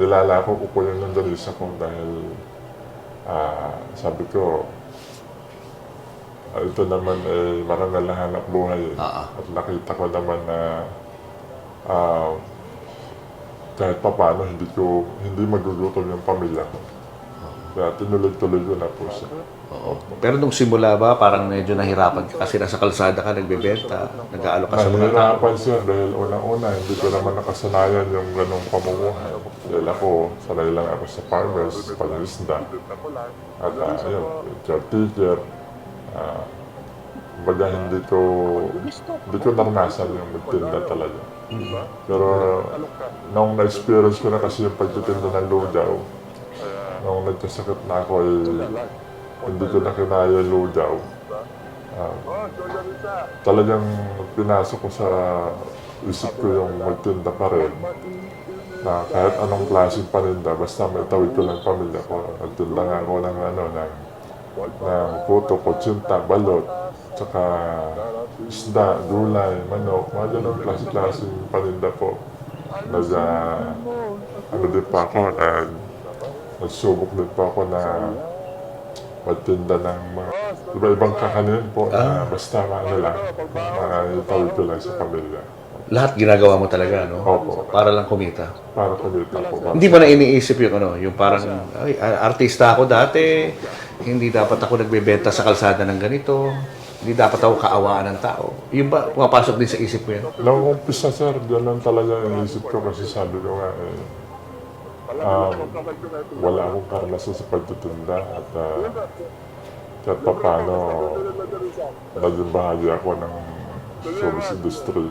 nilalako ko po yung longganisa ko dahil sabi ko, ito naman ay marangal na hanap buhay. At nakita ko naman na kahit pa paano hindi magugutom yung pamilya ko. Kaya tinuloy-tuloy ko na po siya. Oo. Pero nung simula ba, parang medyo nahirapan ka kasi nasa kalsada ka, nagbebenta, nag-aalok ka sa mga tao. Nahihirapan siya dahil unang-una, hindi ko naman nakasanayan yung ganong pamumuhay. Dahil ako, sanay lang ako sa farmers, pag-isda. At ayun, caretaker. Baga hindi ko naranasan yung magtinda talaga. Pero nung na-experience ko na kasi yung pagtitinda ng lugaw, nung nagkasakit na ako, hindi ko na kinaya yung lugaw. Talagang pinasok ko sa isip ko yung magtinda pa rin. Na kahit anong klaseng paninda, basta may tawid ko ng pamilya ko. Nagtinda nga ako ng puto, kutsinta, balot, tsaka isda, gulay, manok, mga ganun klase-klaseng paninda po. Din pa ako, nagsubok din pa ako na magtinda ng mga iba-ibang kakanin po na basta lang, tawid ko lang sa pamilya. Lahat ginagawa mo talaga, no? Opo. Para lang kumita. Para kumita po. Hindi mo na iniisip yung parang, ay, artista ako dati, hindi dapat ako nagbebenta sa kalsada ng ganito, hindi dapat ako kaawaan ng tao. Yung ba, pumapasok din sa isip mo yan? Nung umpisa, sir, ganun talaga yung isip ko kasi sabi ko nga, wala akong karanasan sa pagtitinda at kahit pa paano naging bahagi ako ng showbiz industry.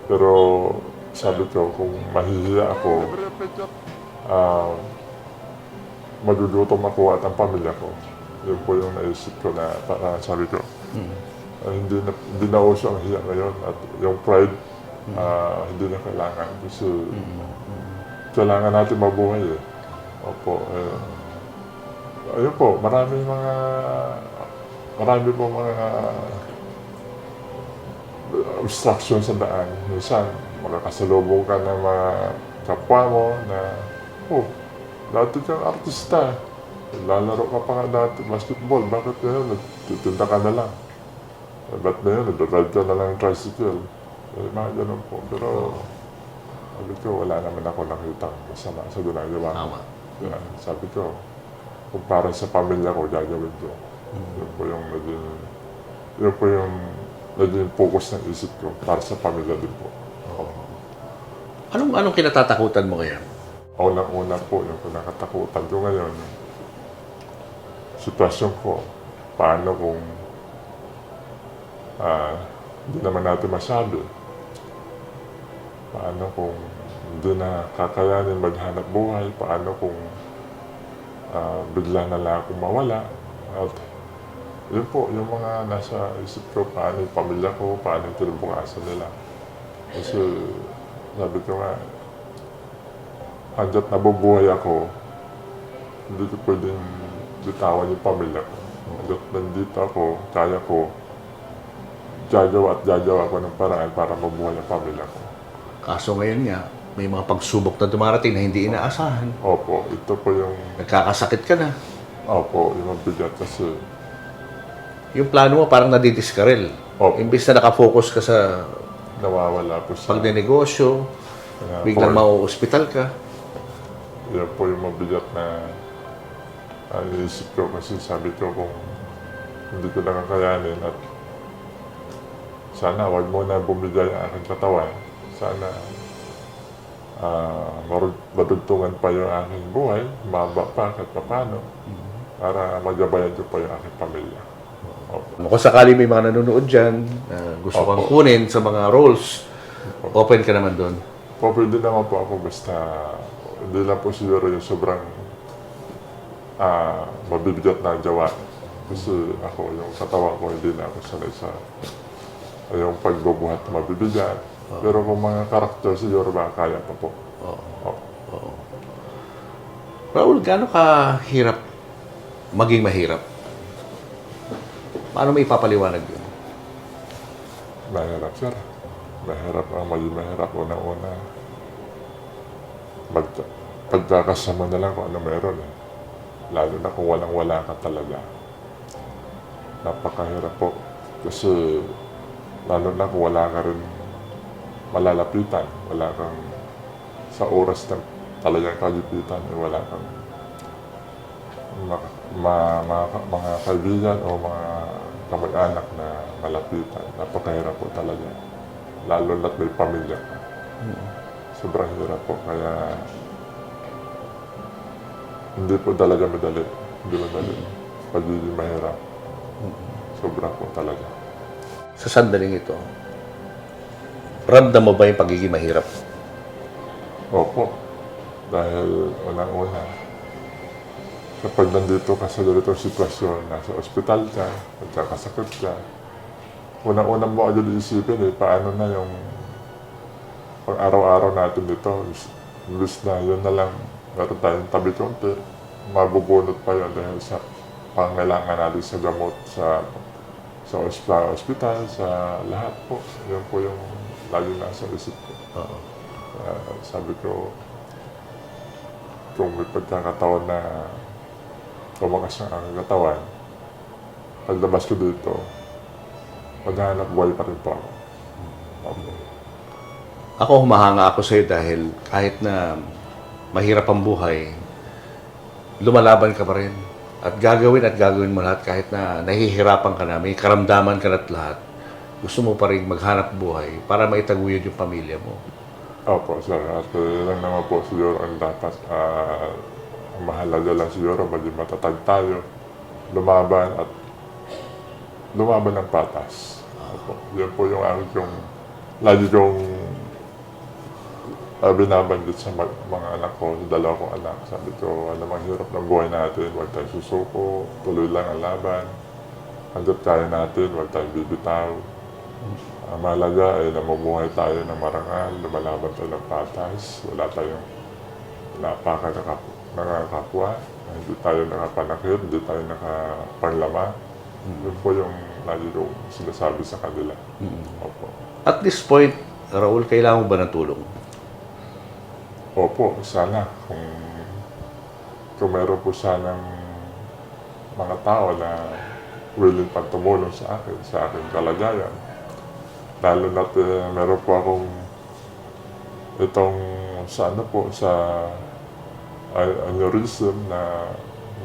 Pero sabi ko, kung mahihiya ako, magugutom ako at ang pamilya ko. Yun po yung naisip ko na parang sabi ko, hindi na uso ang hiya ngayon at yung pride, hindi na kailangan kasi kailangan natin mabuhay eh. Opo, ayun po, marami po mga obstruction sa daan. Minsan, makakasalubong ka ng mga kapwa mo na, dati kang artista. Lalaro ka pa nga dati basketball. Bakit ngayon? Nagtitinda ka na lang. Ba't ngayon? Nag-ride ka na lang ng tricycle. Mga ganun po. Pero, sabi ko, wala naman ako nakita masama sa ginagawa ko. Tama. Kaya, sabi ko, kung para sa pamilya ko, gagawin ko. Yun po yung naging focus ng isip ko para sa pamilya din po. Anong kinatatakutan mo ngayon? Unang-una po, yung pinakatakutan ko ngayon, sitwasyon ko, paano kung hindi naman natin masabi. Paano kung hindi na kakayanin maghanap buhay? Paano kung bigla na lang akong mawala? At yun po, yung mga nasa isip ko, paano yung pamilya ko, paano yung tinabukasan nila. Kasi sabi ko nga, hanggat nabubuhay ako, hindi ko pwedeng bitawan yung pamilya ko. Hanggat nandito ako, kaya ko, gagawa ko ng paraan para mabuhay ang pamilya ko. Kaso ngayon nga, may mga pagsubok na dumarating na hindi inaasahan. Opo, ito po yung, Nagkakasakit ka na. opo, yung mabigat kasi, Yung plano mo parang nadidiskarel. Opo. Imbis na nakafocus ka sa nawawala po siya. pagnenegosyo, Kaya biglang po, mau-hospital ka. yan po yung mabigat na iisip ko kasi sabi ko kung hindi ko na kakayanin at sana wag mo na bumigay ang aking katawan. Sana madugtungan pa yung aking buhay, maba pa kahit paano, para magabayan ko pa yung aking pamilya. Opo. Kung sakali may mga nanonood dyan, gusto kang Opo. kunin sa mga roles, open ka naman doon. Po, pwede naman po ako basta hindi lang po siguro yung sobrang mabibigat na gawa. Kasi ako, yung katawan ko, hindi na ako sanay sa yung pagbubuhat na mabibigat. Pero kung mga karakter siguro ba, kaya pa po. Opo. Raul, gaano ka hirap maging mahirap? Paano mo ipapaliwanag yun? Mahirap, sir. Mahirap ang maging mahirap. Una-una, pagkakasama na lang kung ano meron eh. Lalo na kung walang-wala ka talaga. Napakahirap po. Kasi lalo na kung wala ka rin malalapitan. Wala kang sa oras na talagang kagipitan. Wala kang mga kaibigan o mga kamag-anak na malapitan. Napakahirap po talaga. Lalo na't may pamilya ka. Sobrang hirap po. Kaya hindi po talaga madali. Hindi madali. Pagiging mahirap. Sobra po talaga. Sa sandaling ito, ramdam mo ba yung pagiging mahirap? Opo. Dahil unang-una, kapag nandito ka sa ganitong sitwasyon, nasa ospital ka, nagkakasakit ka, unang-una mo agad isipin paano na yung pang-araw-araw natin dito. Imbis na yun na lang, meron tayong tabi konti, mabubunot pa yun dahil sa pangailangan natin sa gamot, sa ospital, sa lahat po. Yun po yung lagi nasa isip ko. Sabi ko, kung may pagkakataon na tumakas ang aking katawan, paglabas ko dito, maghanap buhay pa rin po ako. Ako, humahanga ako sa'yo dahil kahit na mahirap ang buhay, lumalaban ka pa rin. At gagawin mo lahat kahit na nahihirapan ka na, may karamdaman ka na't lahat. Gusto mo pa rin maghanap buhay para maitaguyod yung pamilya mo. Opo, sir. At lang naman po siguro ang dapat, ang mahalaga lang siguro maging matatag tayo, lumaban at lumaban ng patas. Opo. Yan po yung aking lagi kong binabanggit sa mga anak ko, sa dalawa kong anak. Sabi ko, alam ang hirap ng buhay natin, huwag tayong susuko, tuloy lang ang laban. Hanggat kaya natin, huwag tayong bibitaw. Ang mahalaga ay namumuhay tayo ng marangal, lumalaban tayo ng patas, wala tayong napakan nakakapwa, hindi tayo nakapanakit, hindi tayo nakapanglama. Yun po yung lagi kong sinasabi sa kanila. Opo. At this point, Raul, kailangan mo ba ng tulong? Opo, sana kung meron po sanang mga tao na willing pang tumulong sa aking kalagayan. Lalo na't meron po akong itong sa aneurysm na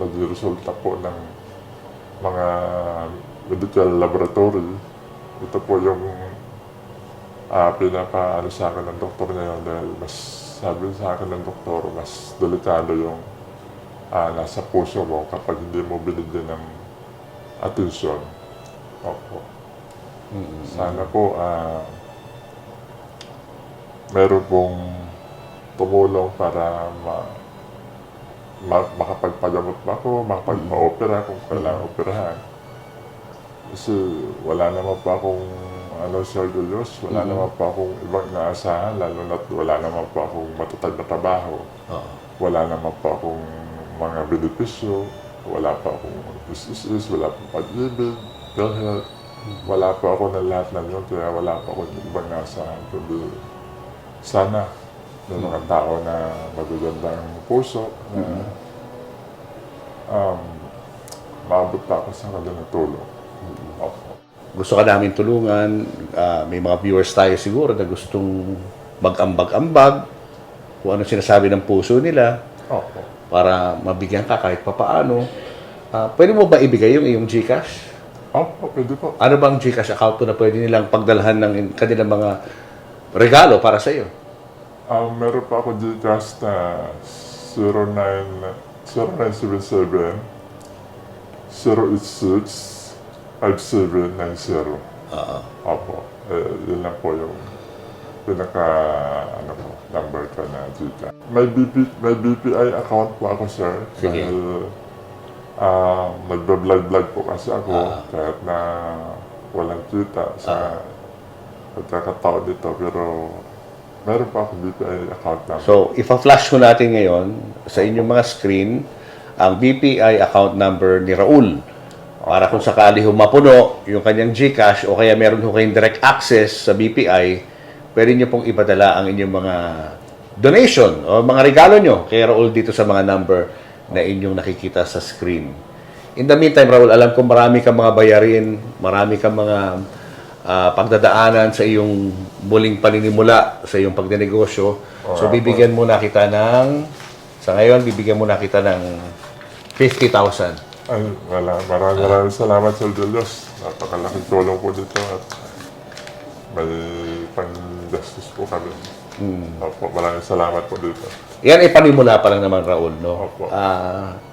nagresulta po ng mga medical laboratory. Ito po yung pinapaano sa akin ng doktor ngayon dahil sabi sa akin ng doktor, mas delikado yung nasa puso mo kapag hindi mo binigyan ng atensyon. Opo. Sana po meron pong tumulong para makapagpagamot ba ako, makapagpa-opera kung kailangan operahan. Kasi wala naman pa akong Sir Julius, wala naman pa akong ibang inaasahan, lalo na't wala naman pa akong matatag na trabaho. Wala naman pa akong mga benepisyo, wala pa akong SSS, wala pa pag-ibig, PhilHealth. Wala pa ako na lahat ng yun, kaya wala pa akong ibang inaasahan. Kundi sana may mga tao na magagandang puso na maabot pa ako sa kanilang tulong. Opo. Gusto ka namin tulungan, may mga viewers tayo siguro na gustong mag-ambag-ambag kung ano sinasabi ng puso nila Opo. para mabigyan ka kahit papaano. Pwede mo ba ibigay yung iyong GCash? Opo, pwede po. Ano bang GCash account na pwede nilang pagdalhan ng kanilang mga regalo para sa iyo? Meron pa ako Gcash na 0977 086 5790. Opo. Yun lang po yung pinaka number ko na Gcash. May BPI account po ako, sir. Sige. Dahil nagbablog po kasi ako kahit na walang kita sa pagkakataon dito. Pero meron pa akong BPI account number. So, ipa-flash ko natin ngayon sa inyong mga screen ang BPI account number ni Raul. Para kung sakali mapuno yung kanyang GCash o kaya meron ho kayong direct access sa BPI, pwede nyo pong ipadala ang inyong mga donation o mga regalo nyo kay Raul dito sa mga number na inyong nakikita sa screen. In the meantime, Raul, alam ko marami kang mga bayarin, marami kang mga pagdadaanan sa iyong muling paninimula sa iyong pagdinegosyo. So, bibigyan muna kita ng, sa ngayon, bibigyan muna kita ng 50,000. Ay, maraming salamat, Sir Julius. Napakalaking tulong po dito at may pang-justice po kami. Opo, maraming salamat po dito. Yan ay panimula pa lang naman, Raul, no? Opo.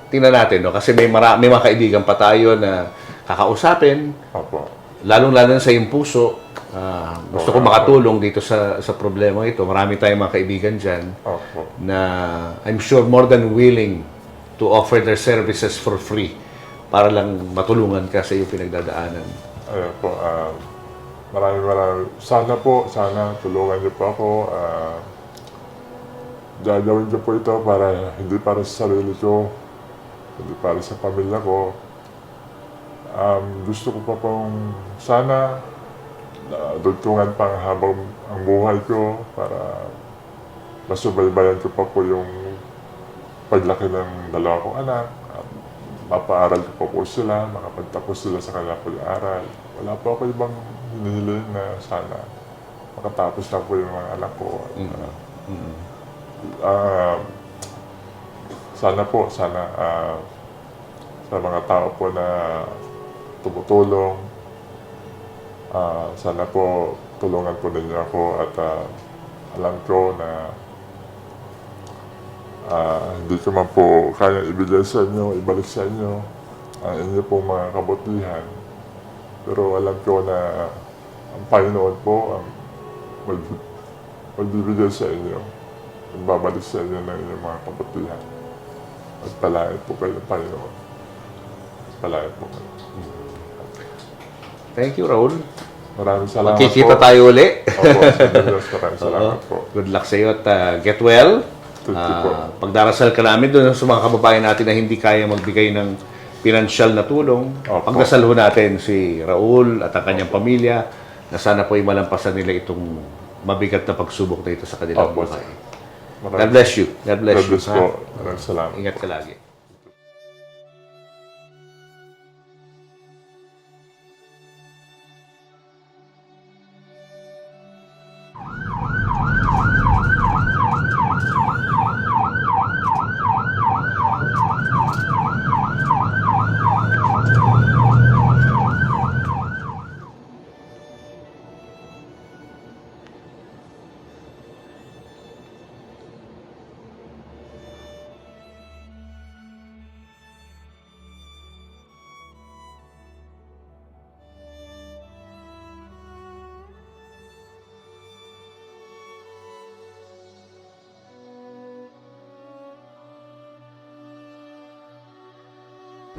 Tingnan natin, no? Kasi may mga kaibigan pa tayo na kakausapin, Opo. lalong-lalo na sa iyong puso. Gusto ko makatulong dito sa problema ito. Marami tayong mga kaibigan dyan Opo. na I'm sure more than willing to offer their services for free para lang matulungan ka sa iyong pinagdadaanan. Ayun po, maraming sana tulungan niyo po ako. Gagawin ko po ito para hindi para sa sarili ko, hindi para sa pamilya ko. Gusto ko pa pong sana dugtungan pang habang ang buhay ko para masubaybayan ko pa po yung paglaki ng dalawa kong anak. Mapaaral ko po sila, makapagtapos sila sa kanilang pag-aaral. Wala po ako ibang hinihiling na sana makatapos lang po yung mga anak ko. Sana sa mga tao po na tumutulong, sana po tulungan po ninyo ako at alam ko na hindi ko man po kaya ibigay sa inyo, ibalik sa inyo ang inyo pong mga kabutihan. Pero alam ko na ang Panginoon po ang magbibigay sa inyo, magbabalik sa inyo ng inyong mga kabutihan. At palain po kayo ng Panginoon. Palain po kayo. Thank you, Raul. Maraming salamat Magkikita po. tayo uli. Opo, sa Diyos, maraming salamat po. Good luck sa iyo at get well. Thank you po. Pagdarasal ka namin doon sa mga kababayan natin na hindi kaya magbigay ng pinansyal na tulong. Opo. Pagdasal ho natin si Raul at ang kanyang pamilya na sana po ay malampasan nila itong mabigat na pagsubok na ito sa kanilang Opo, buhay. Maraming- God bless you. God bless God you. bless ha? po. Maraming salamat. Ingat ka lagi.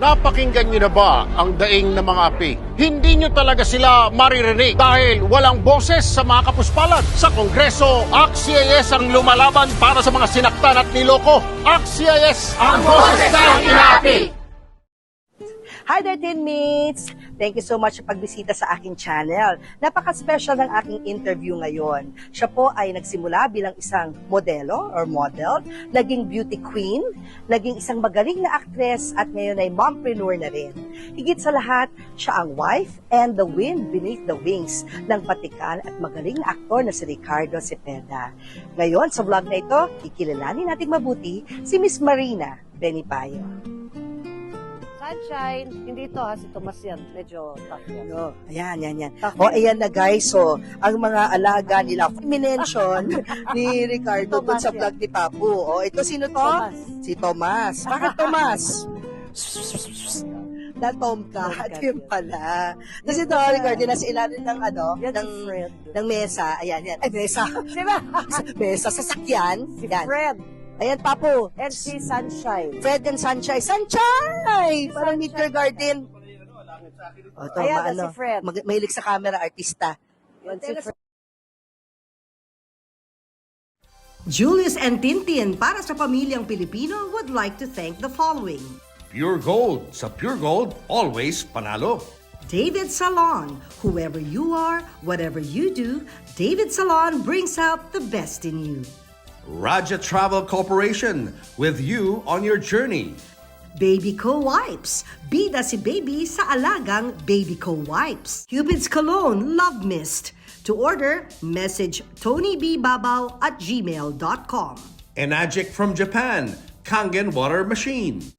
Napakinggan niyo na ba ang daing ng mga api? Hindi niyo talaga sila maririnig dahil walang boses sa mga kapuspalad. Sa Kongreso, ACT-CIS ang lumalaban para sa mga sinaktan at niloko. ACT-CIS ang boses ng inaapi! Hi there, teammates! Thank you so much sa pagbisita sa aking channel. Napaka-special ng aking interview ngayon. Siya po ay nagsimula bilang isang modelo or model, naging beauty queen, naging isang magaling na actress at ngayon ay mompreneur na rin. Higit sa lahat, siya ang wife and the wind beneath the wings ng patikan at magaling na aktor na si Ricardo Cepeda. Ngayon, sa vlog na ito, kikilalanin natin mabuti si Miss Marina Benipayo. Sunshine, hindi to ha, si Tomas yan. Medyo tough yan. No, ayan. Tough O, yan. ayan na guys. So, ang mga alaga nila, minention ni Ricardo dun Tomas sa yan. vlog ni Papu. O, ito sino to? Tomas. Si Tomas. Bakit Tomas? Na-tom ka. Tomcat At yun yun. pala. Kasi ito, Ricardo, nasa ilalim ng Yan ng, si Fred. ng mesa. Ayan. Ay, mesa. Sino? Mesa, sasakyan. Si Yan. Fred. Ayan, Papu. And si Sunshine. Fred and Sunshine. Sunshine! Parang Meet Your Garden. O, ito, Ayan, maano, si Fred. mahilig sa camera, artista. Yan si Fred. Julius and Tintin para sa pamilyang Pilipino would like to thank the following. Pure Gold. Sa Pure Gold, always panalo. David Salon. Whoever you are, whatever you do, David Salon brings out the best in you. Raja Travel Corporation. With you on your journey. Baby Co Wipes. Bida si baby sa alagang Baby Co Wipes. Cupid's Cologne Love Mist. To order, message tonybbabaw@gmail.com. Enagic from Japan. Kangen Water Machine.